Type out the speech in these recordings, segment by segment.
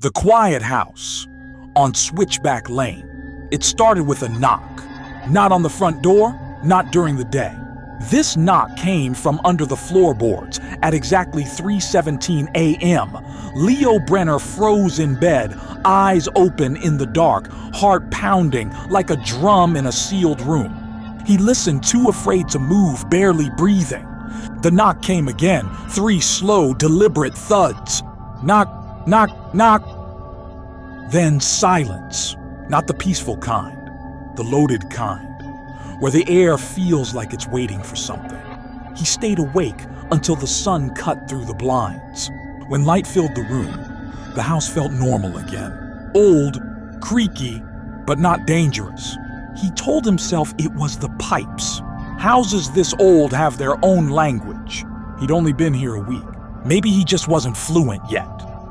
The quiet house on Switchback Lane. It started with a knock. Not on the front door, not during the day. This knock came from under the floorboards at exactly 3:17 a.m. Leo Brenner froze in bed, eyes open in the dark, heart pounding like a drum in a sealed room. He listened, too afraid to move, barely breathing. The knock came again, 3 slow, deliberate thuds. Knock, knock, knock. Then silence. Not the peaceful kind, the loaded kind, where the air feels like it's waiting for something. He stayed awake until the sun cut through the blinds. When light filled the room, the house felt normal again. Old, creaky, but not dangerous. He told himself it was the pipes. Houses this old have their own language. He'd only been here a week. Maybe he just wasn't fluent yet.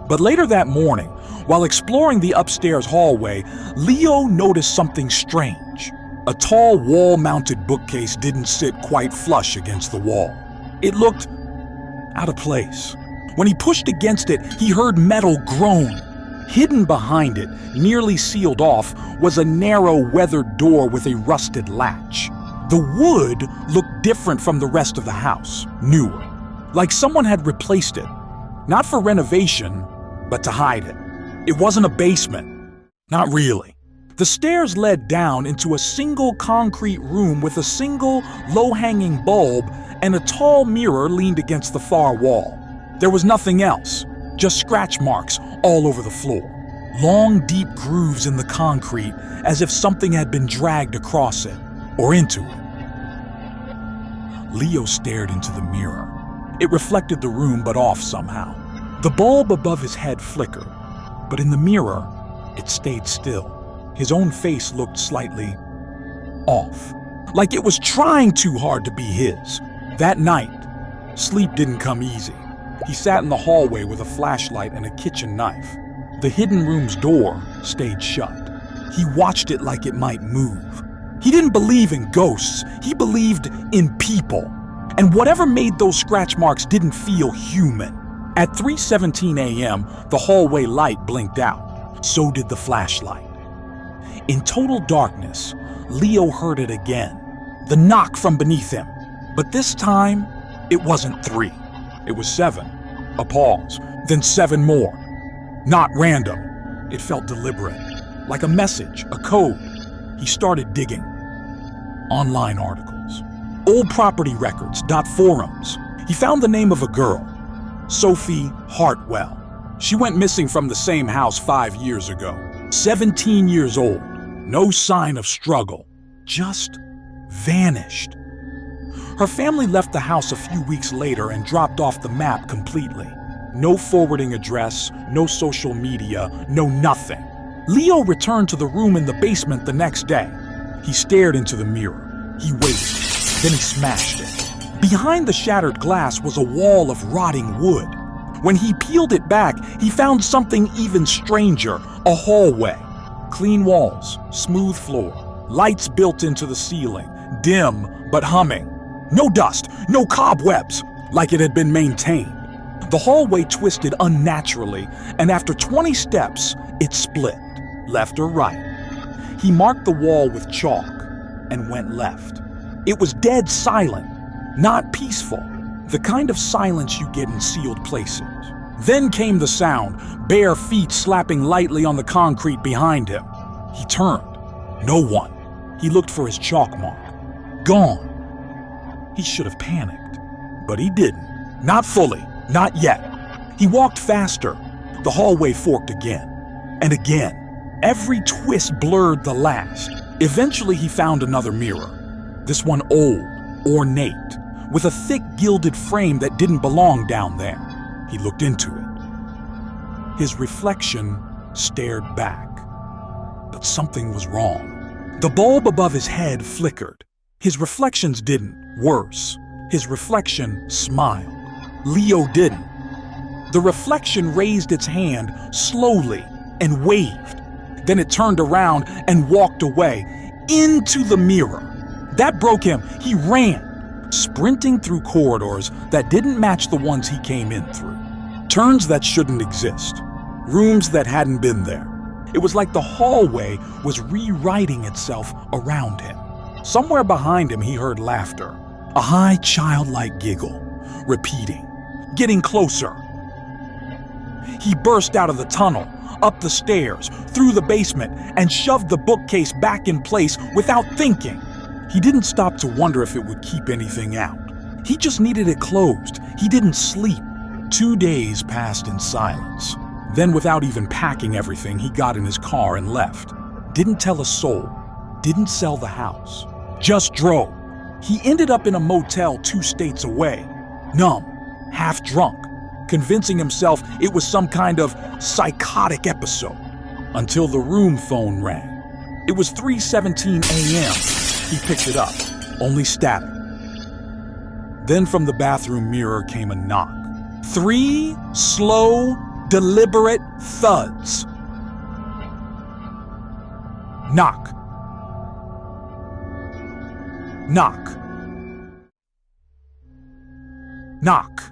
But later that morning, while exploring the upstairs hallway, Leo noticed something strange. A tall wall-mounted bookcase didn't sit quite flush against the wall. It looked out of place. When he pushed against it, he heard metal groan. Hidden behind it, nearly sealed off, was a narrow, weathered door with a rusted latch. The wood looked different from the rest of the house, newer, like someone had replaced it. Not for renovation, but to hide it. It wasn't a basement. Not really. The stairs led down into a single concrete room with a single low-hanging bulb and a tall mirror leaned against the far wall. There was nothing else, just scratch marks all over the floor. Long, deep grooves in the concrete, as if something had been dragged across it, or into it. Leo stared into the mirror. It reflected the room, but off somehow. The bulb above his head flickered, but in the mirror, it stayed still. His own face looked slightly off, like it was trying too hard to be his. That night, sleep didn't come easy. He sat in the hallway with a flashlight and a kitchen knife. The hidden room's door stayed shut. He watched it like it might move. He didn't believe in ghosts. He believed in people. And whatever made those scratch marks didn't feel human. At 3:17 a.m., the hallway light blinked out. So did the flashlight. In total darkness, Leo heard it again. The knock from beneath him. But this time, it wasn't 3. It was 7. A pause. Then 7 more. Not random. It felt deliberate. Like a message, a code. He started digging. Online articles. Old property records, .forums. He found the name of a girl. Sophie Hartwell. She went missing from the same house 5 years ago. 17 years old. No sign of struggle. Just vanished. Her family left the house a few weeks later and dropped off the map completely. No forwarding address, no social media, no nothing. Leo returned to the room in the basement the next day. He stared into the mirror. He waited. Then he smashed it. Behind the shattered glass was a wall of rotting wood. When he peeled it back, he found something even stranger, a hallway. Clean walls, smooth floor, lights built into the ceiling, dim but humming. No dust, no cobwebs, like it had been maintained. The hallway twisted unnaturally, and after 20 steps, it split, left or right. He marked the wall with chalk and went left. It was dead silent, not peaceful, the kind of silence you get in sealed places. Then came the sound, bare feet slapping lightly on the concrete behind him. He turned. No one. He looked for his chalk mark. Gone. He should have panicked, but he didn't. Not fully, not yet. He walked faster. The hallway forked again, and again. Every twist blurred the last. Eventually he found another mirror. This one old, ornate, with a thick gilded frame that didn't belong down there. He looked into it. His reflection stared back. But something was wrong. The bulb above his head flickered. His reflections didn't. Worse, his reflection smiled. Leo didn't. The reflection raised its hand slowly and waved. Then it turned around and walked away into the mirror. That broke him. He ran, sprinting through corridors that didn't match the ones he came in through. Turns that shouldn't exist. rooms that hadn't been there. It was like the hallway was rewriting itself around him. Somewhere behind him, he heard laughter, a high, childlike giggle, repeating, getting closer. He burst out of the tunnel, up the stairs, through the basement, and shoved the bookcase back in place without thinking. He didn't stop to wonder if it would keep anything out. He just needed it closed. He didn't sleep. 2 days passed in silence. Then, without even packing everything, he got in his car and left. Didn't tell a soul. Didn't sell the house. Just drove. He ended up in a motel 2 states away, numb, half drunk, convincing himself it was some kind of psychotic episode, until the room phone rang. It was 3:17 a.m. He picked it up, only static. Then from the bathroom mirror came a knock. 3 slow, deliberate thuds. Knock. Knock. Knock.